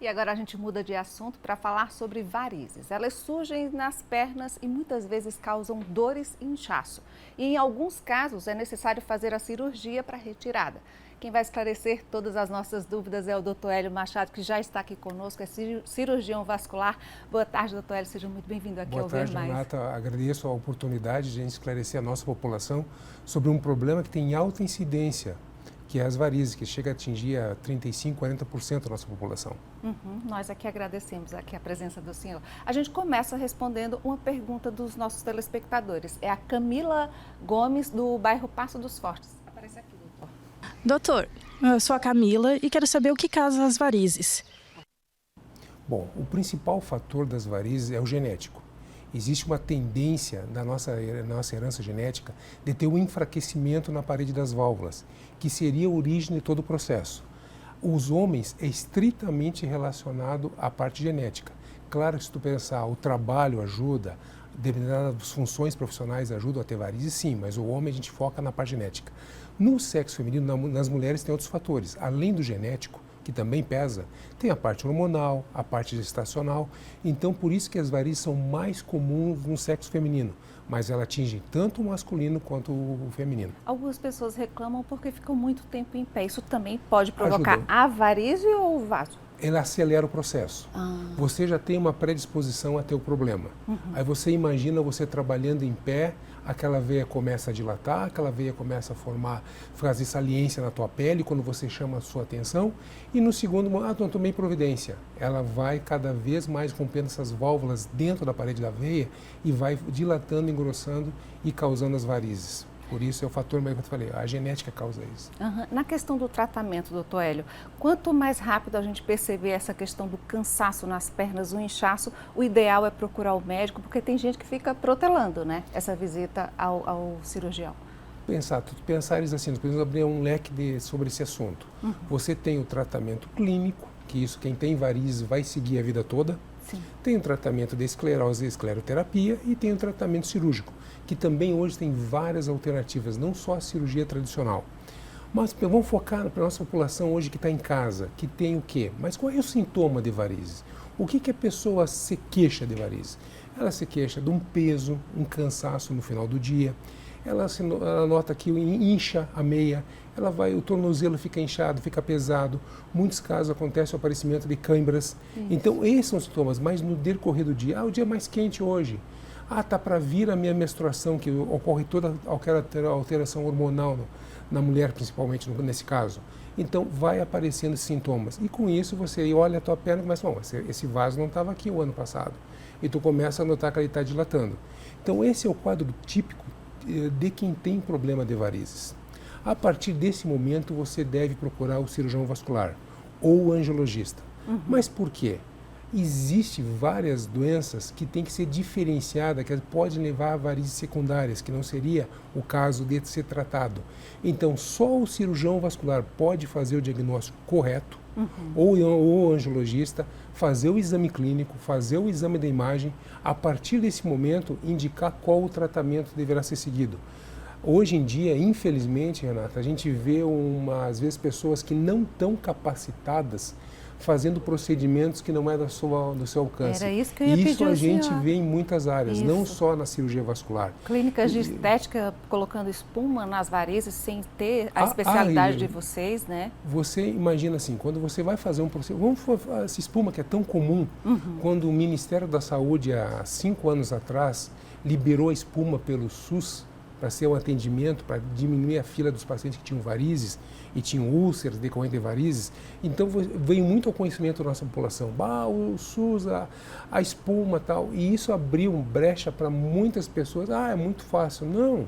E agora a gente muda de assunto para falar sobre varizes. Elas surgem nas pernas e muitas vezes causam dores e inchaço. E em alguns casos é necessário fazer a cirurgia para retirada. Quem vai esclarecer todas as nossas dúvidas é o Dr. Hélio Machado, que já está aqui conosco, é cirurgião vascular. Boa tarde, Dr. Hélio, seja muito bem-vindo aqui ao Ver Mais. Boa tarde, Renata. Agradeço a oportunidade de a gente esclarecer a nossa população sobre um problema que tem alta incidência, que é as varizes, que chega a atingir a 35%, 40% da nossa população. Nós aqui agradecemos aqui a presença do senhor. A gente começa respondendo uma pergunta dos nossos telespectadores. É a Camila Gomes, do bairro Passo dos Fortes. Aparece aqui, doutor. Doutor, eu sou a Camila e quero saber o que causa as varizes. Bom, o principal fator das varizes é o genético. Existe uma tendência na nossa herança genética de ter um enfraquecimento na parede das válvulas, que seria a origem de todo o processo. Os homens é estritamente relacionado à parte genética. Claro que se tu pensar, o trabalho ajuda, determinadas funções profissionais ajudam a ter varizes, sim, mas o homem a gente foca na parte genética. No sexo feminino, nas mulheres tem outros fatores. Além do genético, que também pesa, tem a parte hormonal, a parte gestacional. Então, por isso que as varizes são mais comuns no sexo feminino, mas ela atinge tanto o masculino quanto o feminino. Algumas pessoas reclamam porque ficam muito tempo em pé. Isso também pode provocar a varize ou o vaso? Ela acelera o processo. Você já tem uma predisposição a ter o problema. Aí você imagina você trabalhando em pé, aquela veia começa a dilatar, aquela veia começa a fazer saliência na tua pele quando você chama a sua atenção. E no segundo momento, não tomei providência. Ela vai cada vez mais rompendo essas válvulas dentro da parede da veia e vai dilatando, engrossando e causando as varizes. Por isso é o fator mais que eu falei, a genética causa isso. Na questão do tratamento, doutor Hélio, quanto mais rápido a gente perceber essa questão do cansaço nas pernas, o inchaço, o ideal é procurar o médico, porque tem gente que fica protelando, né, essa visita ao cirurgião. Pensares assim, nós podemos abrir um leque sobre esse assunto. Você tem o tratamento clínico, que isso quem tem varizes vai seguir a vida toda. Sim. Tem o tratamento de esclerose e escleroterapia e tem o tratamento cirúrgico, que também hoje tem várias alternativas, não só a cirurgia tradicional. Mas vamos focar para a nossa população hoje que está em casa, que tem o quê? Mas qual é o sintoma de varizes? O que a pessoa se queixa de varizes? Ela se queixa de um peso, um cansaço no final do dia, ela nota que incha a meia, o tornozelo fica inchado, fica pesado. Muitos casos acontece o aparecimento de câimbras. Então, esses são os sintomas, mas no decorrer do dia, o dia é mais quente hoje. Tá para vir a minha menstruação, que ocorre toda aquela alteração hormonal na mulher, principalmente nesse caso. Então, vai aparecendo esses sintomas. E com isso, você olha a tua perna e começa, esse vaso não estava aqui o ano passado. E tu começa a notar que ele está dilatando. Então, esse é o quadro típico de quem tem problema de varizes. A partir desse momento, você deve procurar o cirurgião vascular ou o angiologista. Mas por quê? Existem várias doenças que têm que ser diferenciadas, que podem levar a varizes secundárias, que não seria o caso de ser tratado. Então, só o cirurgião vascular pode fazer o diagnóstico correto, ou o angiologista, fazer o exame clínico, fazer o exame da imagem, a partir desse momento, indicar qual o tratamento deverá ser seguido. Hoje em dia, infelizmente, Renata, a gente vê às vezes pessoas que não estão capacitadas fazendo procedimentos que não é do seu alcance. Era isso que eu ia pedir. Isso a gente vê em muitas áreas, Isso. não só na cirurgia vascular. Clínicas de estética colocando espuma nas varizes sem ter a especialidade de vocês, né? Você imagina assim, quando você vai fazer um procedimento, essa espuma que é tão comum, quando o Ministério da Saúde, há 5 anos atrás, liberou a espuma pelo SUS, para ser um atendimento, para diminuir a fila dos pacientes que tinham varizes e tinham úlceras decorrentes de varizes. Então, veio muito ao conhecimento da nossa população. O SUS, a espuma e tal. E isso abriu brecha para muitas pessoas. É muito fácil. Não.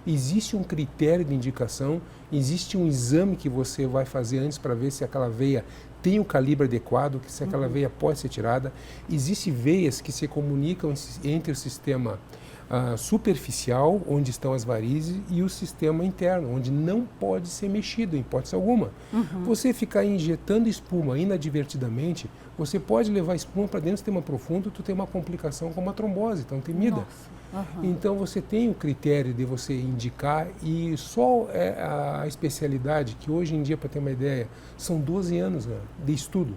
Existe um critério de indicação, existe um exame que você vai fazer antes para ver se aquela veia tem o calibre adequado, se aquela veia pode ser tirada. Existem veias que se comunicam entre o sistema superficial, onde estão as varizes, e o sistema interno, onde não pode ser mexido, em hipótese alguma. Você ficar injetando espuma inadvertidamente, você pode levar espuma para dentro do sistema profundo, tu tem uma complicação como a trombose, então temida. Então você tem o critério de você indicar, e só a especialidade, que hoje em dia, para ter uma ideia, são 12 anos de estudo.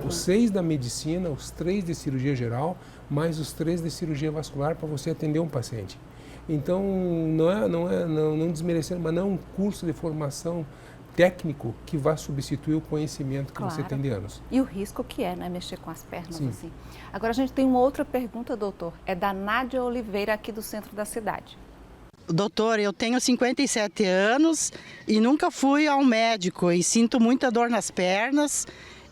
Os 6 da medicina, os 3 de cirurgia geral, mais os 3 de cirurgia vascular para você atender um paciente. Então, não desmerecendo, mas não é um curso de formação técnico que vai substituir o conhecimento que você tem de anos. E o risco que é, né, mexer com as pernas Sim. assim. Agora a gente tem uma outra pergunta, doutor, é da Nádia Oliveira, aqui do centro da cidade. Doutor, eu tenho 57 anos e nunca fui ao médico e sinto muita dor nas pernas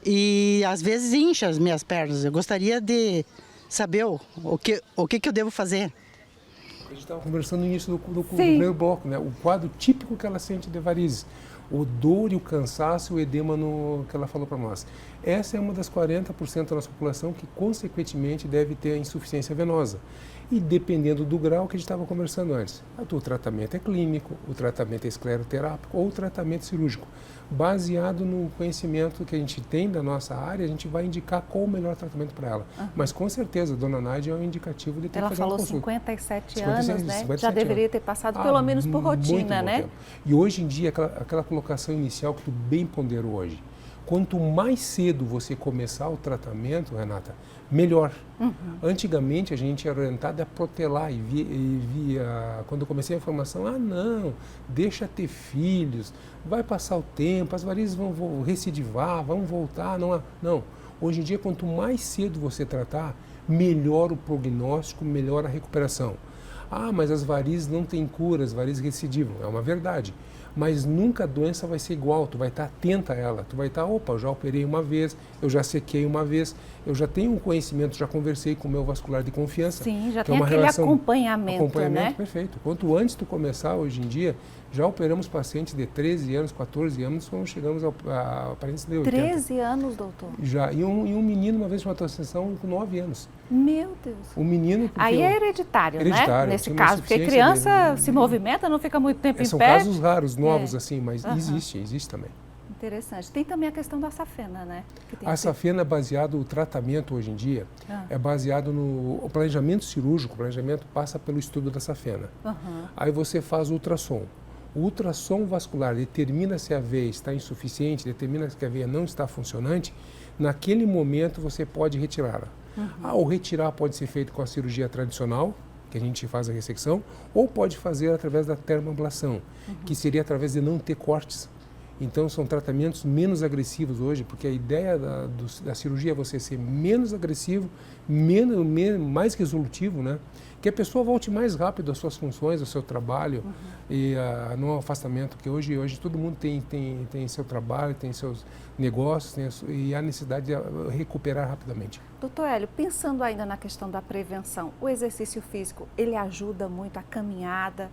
e às vezes incha as minhas pernas. Eu gostaria de saber o que eu devo fazer. A gente estava conversando no início do primeiro bloco, né? O quadro típico que ela sente de varizes. O dor e o cansaço, o edema que ela falou para nós. Essa é uma das 40% da nossa população que, consequentemente, deve ter a insuficiência venosa. E dependendo do grau que a gente estava conversando antes, o tratamento é clínico, o tratamento é escleroterápico ou o tratamento cirúrgico. Baseado no conhecimento que a gente tem da nossa área, a gente vai indicar qual o melhor tratamento para ela. Mas com certeza, a dona Nádia é um indicativo de ter que fazer uma consulta. Ela falou 57 anos, né? 57 Já deveria anos. ter passado pelo menos por rotina, né? Tempo. E hoje em dia, aquela colocação inicial que tu bem ponderou hoje, quanto mais cedo você começar o tratamento, Renata, melhor. Antigamente a gente era orientado a protelar e via, quando eu comecei a formação, não, deixa ter filhos, vai passar o tempo, as varizes vão recidivar, vão voltar, não. Hoje em dia, quanto mais cedo você tratar, melhor o prognóstico, melhor a recuperação. Mas as varizes não têm cura, as varizes recidivam, é uma verdade. Mas nunca a doença vai ser igual, tu vai estar atenta a ela, tu vai estar, eu já operei uma vez, eu já sequei uma vez, eu já tenho um conhecimento, já conversei com o meu vascular de confiança. Sim, já tem aquele acompanhamento, né? Perfeito. Quanto antes tu começar, hoje em dia, já operamos pacientes de 13 anos, 14 anos, quando chegamos a pacientes de 80. 13 anos, doutor? Já, e um menino uma vez de uma sessão com 9 anos. Meu Deus. Um menino... Aí é hereditário, né? Nesse caso, porque criança se movimenta, não fica muito tempo em pé. São casos raros, novos assim, mas existe também. Interessante. Tem também a questão da safena, né? A safena é baseado, o tratamento hoje em dia, é baseado no planejamento cirúrgico, o planejamento passa pelo estudo da safena. Aí você faz o ultrassom. O ultrassom vascular determina se a veia está insuficiente, determina se a veia não está funcionante, naquele momento você pode retirá-la. O retirar pode ser feito com a cirurgia tradicional, que a gente faz a ressecção, ou pode fazer através da termoablação, que seria através de não ter cortes. Então são tratamentos menos agressivos hoje, porque a ideia da cirurgia é você ser menos agressivo, mais resolutivo, né? Que a pessoa volte mais rápido às suas funções, ao seu trabalho e no afastamento, porque hoje todo mundo tem seu trabalho, tem seus negócios e há necessidade de recuperar rapidamente. Doutor Hélio, pensando ainda na questão da prevenção, o exercício físico, ele ajuda muito a caminhada?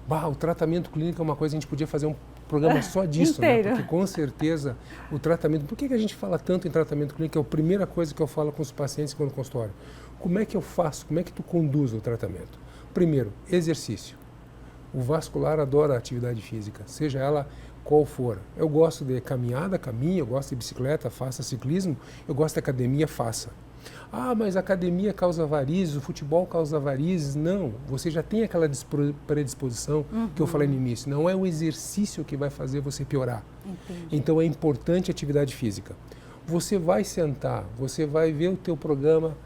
O tratamento clínico é uma coisa, a gente podia fazer um programa só disso, né? Porque com certeza o tratamento... Por que a gente fala tanto em tratamento clínico? É a primeira coisa que eu falo com os pacientes quando no consultório. Como é que eu faço? Como é que tu conduz o tratamento? Primeiro, exercício. O vascular adora a atividade física, seja ela qual for. Eu gosto de caminhada, caminho, eu gosto de bicicleta, faça ciclismo, eu gosto de academia, faça. Mas a academia causa varizes, o futebol causa varizes. Não, você já tem aquela predisposição que eu falei no início. Não é o exercício que vai fazer você piorar. Entendi. Então é importante a atividade física. Você vai sentar, você vai ver o teu programa.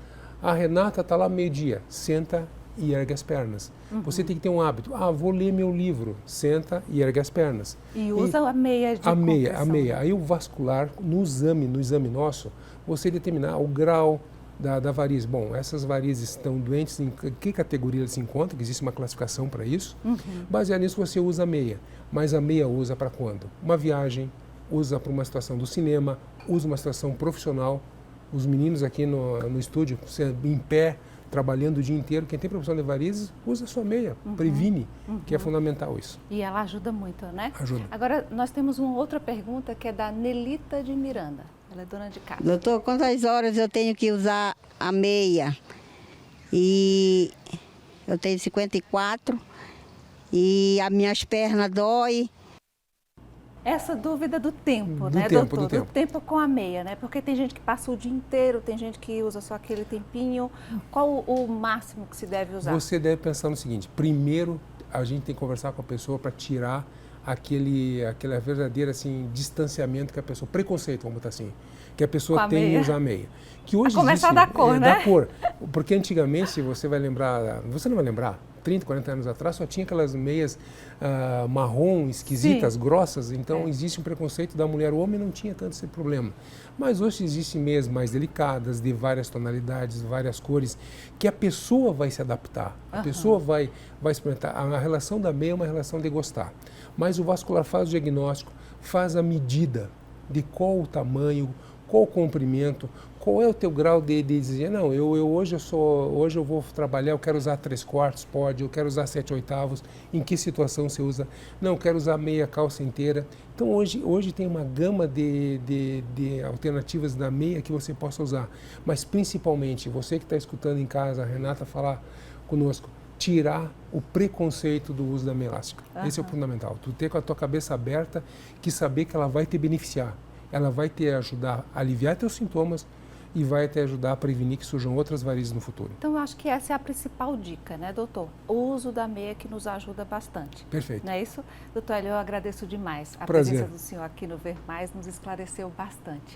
A Renata está lá meio-dia, senta e ergue as pernas. Você tem que ter um hábito. Vou ler meu livro, senta e ergue as pernas. E usa a meia de compressão. A meia. Aí o vascular, no exame nosso, você determinar o grau da varize. Bom, essas varizes estão doentes, em que categoria eles se encontram, que existe uma classificação para isso. Baseado nisso, você usa a meia. Mas a meia usa para quando? Uma viagem, usa para uma situação do cinema, usa uma situação profissional. Os meninos aqui no estúdio, em pé, trabalhando o dia inteiro, quem tem profissão de varizes, usa a sua meia, previne, que é fundamental isso. E ela ajuda muito, né? Ajuda. Agora, nós temos uma outra pergunta que é da Nelita de Miranda. Ela é dona de casa. Doutor, quantas horas eu tenho que usar a meia? E eu tenho 54 e as minhas pernas doem. Essa dúvida do tempo, Do né, tempo, doutor? do tempo. Do tempo com a meia, né? Porque tem gente que passa o dia inteiro, tem gente que usa só aquele tempinho. Qual o máximo que se deve usar? Você deve pensar no seguinte: primeiro, a gente tem que conversar com a pessoa para tirar aquela verdadeira assim, distanciamento que a pessoa, preconceito, vamos botar assim, que a pessoa Com tem em meia. usar meia. Que hoje A começar existe, da cor, né? Da cor. Porque antigamente, você vai lembrar, você não vai lembrar, 30, 40 anos atrás só tinha aquelas meias marrom, esquisitas, Sim. grossas, então existe um preconceito da mulher. O homem não tinha tanto esse problema. Mas hoje existem meias mais delicadas, de várias tonalidades, várias cores, que a pessoa vai se adaptar, a pessoa vai experimentar. A relação da meia é uma relação de gostar. Mas o vascular faz o diagnóstico, faz a medida de qual o tamanho, qual o comprimento, qual é o teu grau de dizer, não, hoje eu vou trabalhar, eu quero usar 3/4, pode, eu quero usar 7/8, em que situação você usa? Não, eu quero usar meia calça inteira. Então hoje tem uma gama de alternativas da meia que você possa usar, mas principalmente você que está escutando em casa, a Renata falar conosco, tirar o preconceito do uso da meia elástica. Esse é o fundamental, tu ter com a tua cabeça aberta, que saber que ela vai te beneficiar. Ela vai te ajudar a aliviar teus sintomas e vai te ajudar a prevenir que surjam outras varizes no futuro. Então, eu acho que essa é a principal dica, né, doutor? O uso da meia que nos ajuda bastante. Perfeito. Não é isso? Doutor Hélio, eu agradeço demais. A Prazer. presença do senhor aqui no Ver Mais nos esclareceu bastante.